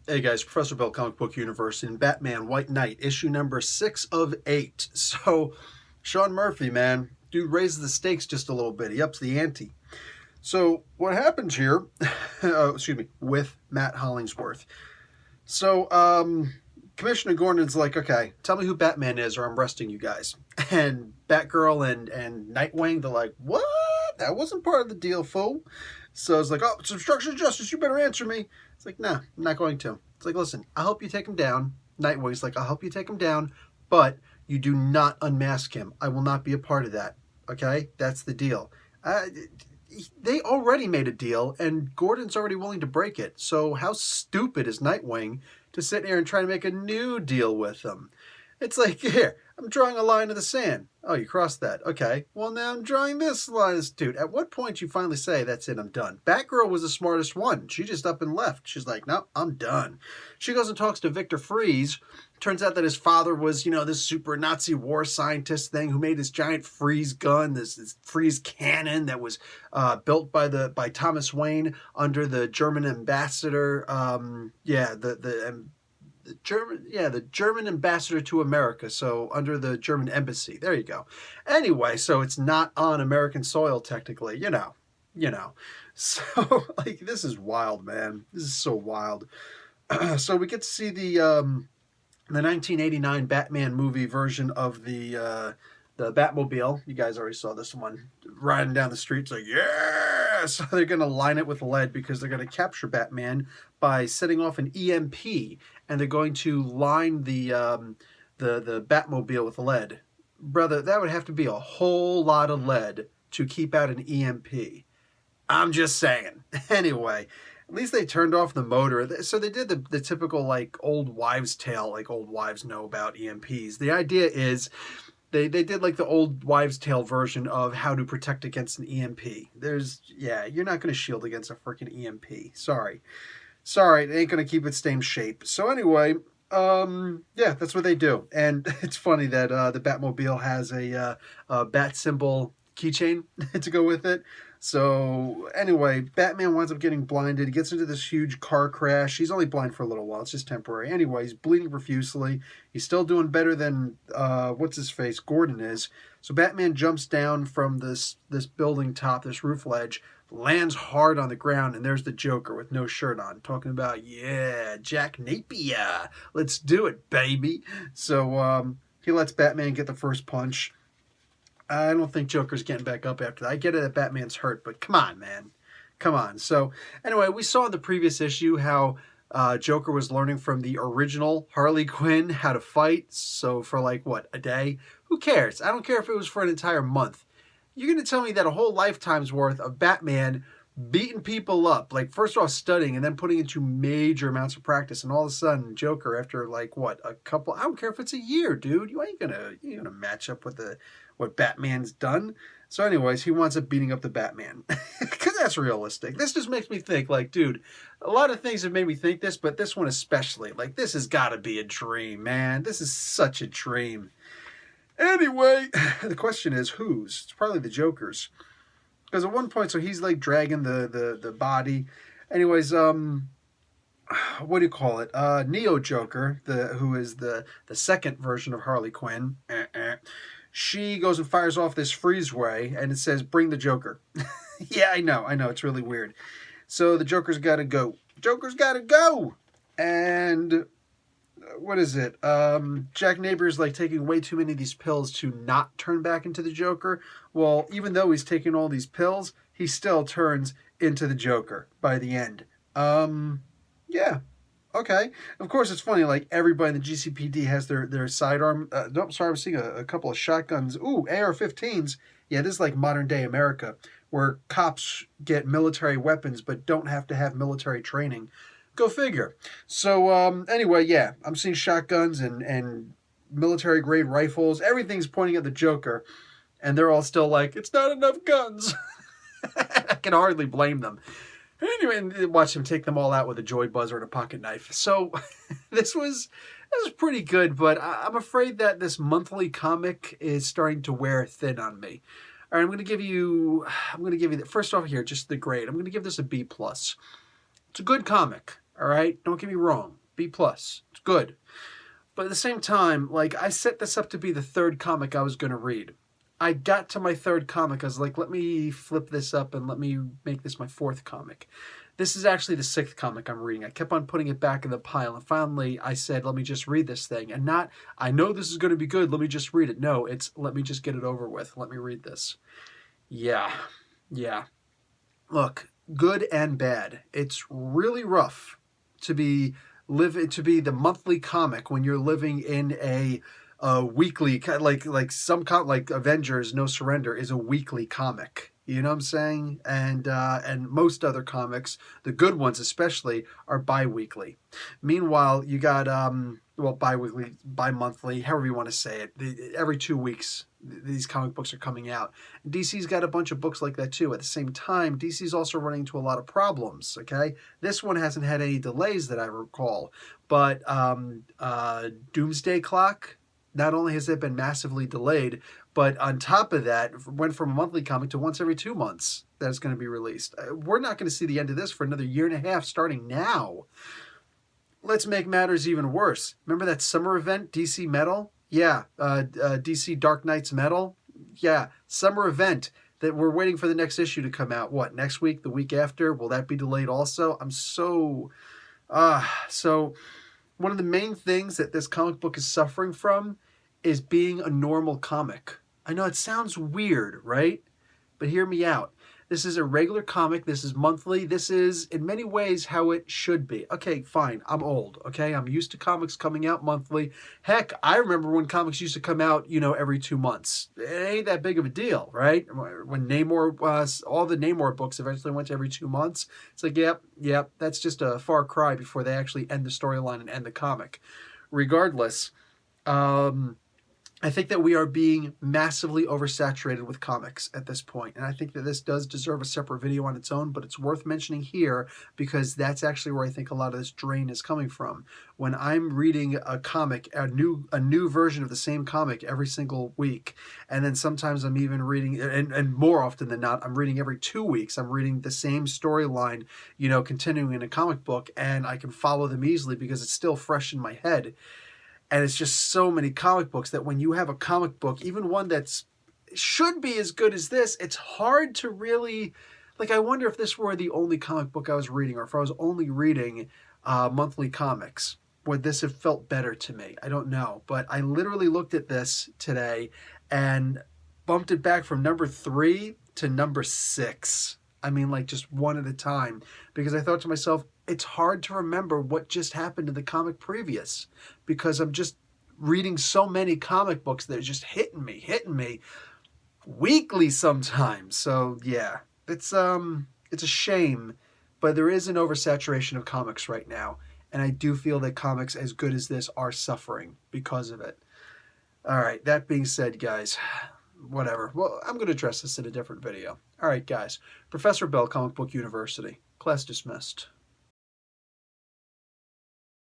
Hey guys, Professor Bill, Comic Book Universe in Batman White Knight, issue number 6 of 8. So, Sean Murphy, man, dude raises the stakes just a little bit. He ups the ante. So, what happens here, with Matt Hollingsworth. So, Commissioner Gordon's like, okay, tell me who Batman is or I'm arresting you guys. And Batgirl and Nightwing, they're like, what? That wasn't part of the deal, fool. So it's like, oh, it's obstruction of justice. You better answer me. It's like, nah, I'm not going to. It's like, listen, I'll help you take him down. Nightwing's like, I'll help you take him down, but you do not unmask him. I will not be a part of that. Okay? That's the deal. They already made a deal, and Gordon's already willing to break it. So how stupid is Nightwing to sit here and try to make a new deal with them? It's like, here, I'm drawing a line in the sand. Oh, you crossed that. Okay. Well, now I'm drawing this line. Dude, at what point do you finally say, that's it, I'm done? Batgirl was the smartest one. She just up and left. She's like, no, I'm done. She goes and talks to Victor Freeze. Turns out that his father was, this super Nazi war scientist thing who made this giant freeze gun, this freeze cannon that was built by Thomas Wayne under the German ambassador. The German ambassador to America, so under the German embassy. There you go. Anyway, so it's not on American soil technically, you know. So like this is wild, man. This is so wild. So we get to see the 1989 Batman movie version of the Batmobile. You guys already saw this one riding down the streets like, yeah! So they're going to line it with lead because they're going to capture Batman by setting off an EMP, and they're going to line the Batmobile with lead. Brother, that would have to be a whole lot of lead to keep out an EMP. I'm just saying. Anyway, at least they turned off the motor. So they did the typical, like, old wives' tale, like old wives know about EMPs. The idea is they did, like, the old wives' tale version of how to protect against an EMP. You're not going to shield against a freaking EMP. Sorry, it ain't going to keep its same shape. So anyway, that's what they do. And it's funny that the Batmobile has a bat symbol keychain to go with it. So anyway, Batman winds up getting blinded. He gets into this huge car crash. He's only blind for a little while. It's just temporary. Anyway, he's bleeding profusely. He's still doing better than what's-his-face, Gordon is. So Batman jumps down from this building top, this roof ledge, lands hard on the ground, and there's the Joker with no shirt on, talking about, yeah, Jack Napier. Let's do it, baby. So he lets Batman get the first punch. I don't think Joker's getting back up after that. I get it that Batman's hurt, but come on, man. Come on. So, anyway, we saw in the previous issue how Joker was learning from the original Harley Quinn how to fight. So, for like, a day? Who cares? I don't care if it was for an entire month. You're going to tell me that a whole lifetime's worth of Batman beating people up, like first off studying and then putting into major amounts of practice, and all of a sudden Joker, after like a couple, I don't care if it's a year, dude, you ain't gonna match up with what Batman's done. So anyways, he winds up beating up the Batman because that's realistic. This just makes me think, like, dude, a lot of things have made me think this, but this one especially, like, this has got to be a dream, man. This is such a dream. Anyway, the question is whose? It's probably the Joker's. Because at one point, so he's like dragging the body. Anyways, what do you call it? Neo Joker, who is the second version of Harley Quinn. She goes and fires off this freeze ray, and it says, "Bring the Joker." Yeah, I know, it's really weird. So the Joker's got to go. And what is it? Jack Napier's like taking way too many of these pills to not turn back into the Joker. Well, even though he's taking all these pills, he still turns into the Joker by the end. Yeah. Okay. Of course, it's funny, like, everybody in the GCPD has their sidearm. No, sorry, I was seeing a couple of shotguns. Ooh, AR-15s. Yeah, this is like modern-day America, where cops get military weapons but don't have to have military training. Go figure. So, anyway, yeah, I'm seeing shotguns and military-grade rifles. Everything's pointing at the Joker, and they're all still like, it's not enough guns. I can hardly blame them. Anyway, and watch him take them all out with a joy buzzer and a pocket knife. So, this was pretty good, but I'm afraid that this monthly comic is starting to wear thin on me. All right, I'm going to give you first off here, just the grade. I'm going to give this a B+. It's a good comic. All right, don't get me wrong, B plus, it's good. But at the same time, like, I set this up to be the third comic I was going to read. I got to my third comic. I was like, let me flip this up and let me make this my fourth comic. This is actually the sixth comic I'm reading. I kept on putting it back in the pile. And finally, I said, let me just read this thing. And not, I know this is going to be good. Let me just read it. No, it's, let me just get it over with. Let me read this. Yeah. Yeah. Look, good and bad. It's really rough to be the monthly comic when you're living in a weekly, like like Avengers No Surrender is a weekly comic. You know what I'm saying? And most other comics, the good ones especially, are bi-weekly. Meanwhile, you got well, bi-weekly, bi-monthly, however you want to say it. Every 2 weeks these comic books are coming out. DC's got a bunch of books like that too. At the same time, DC's also running into a lot of problems, okay? This one hasn't had any delays that I recall, but Doomsday Clock, not only has it been massively delayed, but on top of that, went from a monthly comic to once every 2 months that it's going to be released. We're not going to see the end of this for another 1.5 years starting now. Let's make matters even worse. Remember that summer event, DC Metal? Yeah, DC Dark Knights Metal? Yeah, summer event that we're waiting for the next issue to come out. What, next week, the week after? Will that be delayed also? I'm so... So one of the main things that this comic book is suffering from is being a normal comic. I know it sounds weird, right? But hear me out. This is a regular comic. This is monthly. This is, in many ways, how it should be. Okay, fine. I'm old, okay? I'm used to comics coming out monthly. Heck, I remember when comics used to come out, you know, every 2 months. It ain't that big of a deal, right? When Namor, all the Namor books eventually went to every 2 months, it's like, yep, that's just a far cry before they actually end the storyline and end the comic. Regardless, I think that we are being massively oversaturated with comics at this point, and I think that this does deserve a separate video on its own, but it's worth mentioning here because that's actually where I think a lot of this drain is coming from. When I'm reading a comic, a new version of the same comic every single week, and then sometimes I'm even reading, and more often than not, I'm reading every 2 weeks. I'm reading the same storyline, you know, continuing in a comic book, and I can follow them easily because it's still fresh in my head. And it's just so many comic books that when you have a comic book, even one that's should be as good as this, it's hard to really, like, I wonder if this were the only comic book I was reading, or if I was only reading monthly comics, would this have felt better to me? I don't know. But I literally looked at this today and bumped it back from number 3 to number 6. I mean, like, just one at a time, because I thought to myself, it's hard to remember what just happened in the comic previous, because I'm just reading so many comic books that are just hitting me weekly sometimes. So yeah, it's a shame, but there is an oversaturation of comics right now, and I do feel that comics as good as this are suffering because of it. All right, that being said, guys, whatever. Well, I'm going to address this in a different video. All right, guys. Professor Bell, Comic Book University. Class dismissed.